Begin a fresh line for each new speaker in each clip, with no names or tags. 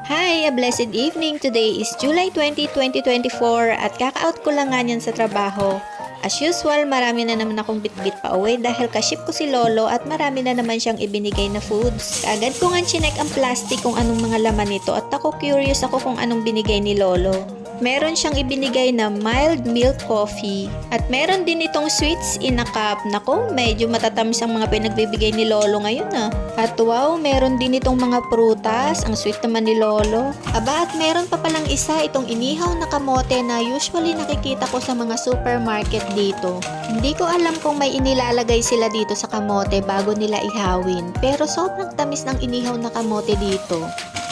Hi! A blessed evening! Today is July 20, 2024 at kaka-out ko lang nga niyan sa trabaho. As usual, marami na naman akong bitbit pa uwi dahil ka-ship ko si Lolo at marami na naman siyang ibinigay na foods. Kaagad ko nga chinek ang plastic kung anong mga laman nito at ako curious ako kung anong binigay ni Lolo. Meron siyang ibinigay na mild milk coffee at meron din itong sweets in a cup. Nako, medyo matatamis ang mga pinagbibigay ni Lolo ngayon At wow, meron din itong mga prutas. Ang sweet naman ni Lolo. Aba, at meron pa palang isa itong inihaw na kamote na usually nakikita ko sa mga supermarket dito. Hindi ko alam kung may inilalagay sila dito sa kamote bago nila ihawin. Pero sobrang tamis ng inihaw na kamote dito.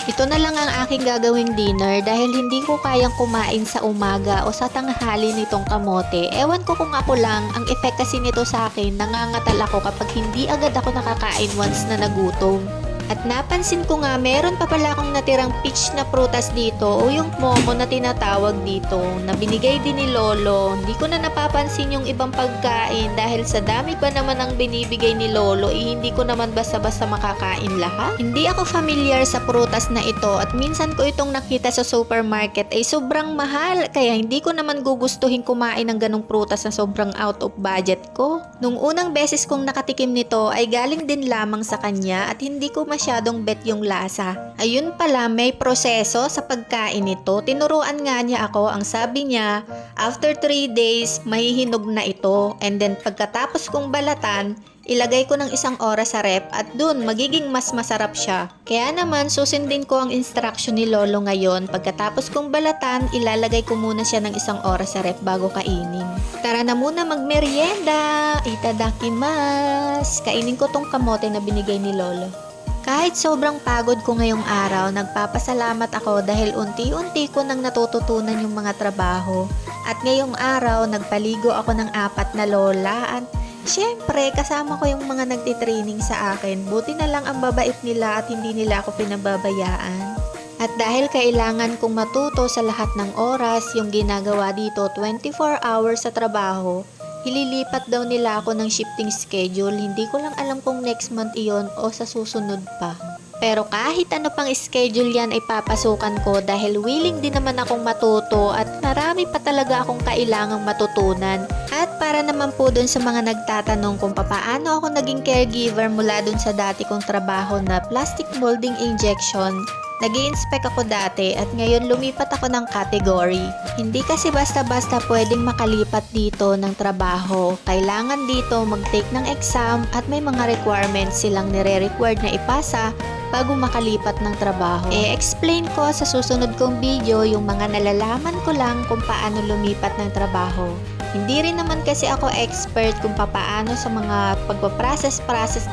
Ito na lang ang aking gagawing dinner dahil hindi ko kayang kumain sa umaga o sa tanghali nitong kamote. Ewan ko kung ako lang, ang effect kasi nito sa akin, nangangatal ako kapag hindi agad ako nakakain once na nagutom. At napansin ko nga, meron pa pala akong natirang peach na prutas dito o yung momo na tinatawag dito na binigay din ni Lolo. Hindi ko na napapansin yung ibang pagkain dahil sa dami pa naman ang binibigay ni Lolo, hindi ko naman basta-basta makakain lahat. Hindi ako familiar sa prutas na ito at minsan ko itong nakita sa supermarket ay sobrang mahal kaya hindi ko naman gugustuhin kumain ng ganong prutas na sobrang out of budget ko. Nung unang beses kong nakatikim nito ay galing din lamang sa kanya at hindi ko masyadong bet yung lasa. Ayun pala, may proseso sa pagkain nito. Tinuruan nga niya ako, ang sabi niya, after 3 days, mahihinog na ito. And then pagkatapos kong balatan, ilagay ko ng 1 oras sa rep at dun magiging mas masarap siya. Kaya naman susundin ko ang instruction ni Lolo ngayon. Pagkatapos kong balatan, ilalagay ko muna siya ng 1 oras sa rep bago kainin. Tara na muna magmerienda! Itadakimasu! Kainin ko tong kamote na binigay ni Lolo. Kahit sobrang pagod ko ngayong araw, nagpapasalamat ako dahil unti-unti ko nang natututunan yung mga trabaho. At ngayong araw, nagpaligo ako ng 4 na lola at syempre, kasama ko yung mga nagtitraining sa akin. Buti na lang ang babait nila at hindi nila ako pinababayaan. At dahil kailangan kong matuto sa lahat ng oras, yung ginagawa dito 24 hours sa trabaho, ililipat daw nila ako ng shifting schedule. Hindi ko lang alam kung next month iyon o sa susunod pa. Pero kahit ano pang schedule yan ay papasukan ko dahil willing din naman akong matuto at marami pa talaga akong kailangang matutunan. At para naman po dun sa mga nagtatanong kung paano ako naging caregiver mula dun sa dati kong trabaho na plastic molding injection, nag-i-inspect ako dati at ngayon lumipat ako ng category. Hindi kasi basta-basta pwedeng makalipat dito ng trabaho. Kailangan dito mag-take ng exam at may mga requirements silang nire-required na ipasa bago makalipat ng trabaho. I-explain ko sa susunod kong video yung mga nalalaman ko lang kung paano lumipat ng trabaho. Hindi rin naman kasi ako expert kung paano sa mga pagpaprocess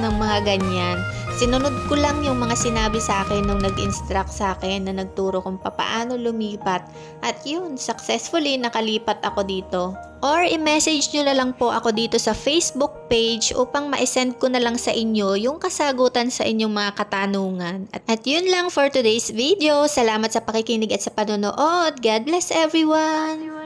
ng mga ganyan. Sinunod ko lang yung mga sinabi sa akin nung nag-instruct sa akin na nagturo kung paano lumipat. At yun, successfully nakalipat ako dito. Or i-message nyo na lang po ako dito sa Facebook page upang ma-send ko na lang sa inyo yung kasagutan sa inyong mga katanungan. At yun lang for today's video. Salamat sa pakikinig at sa panonood. God bless everyone!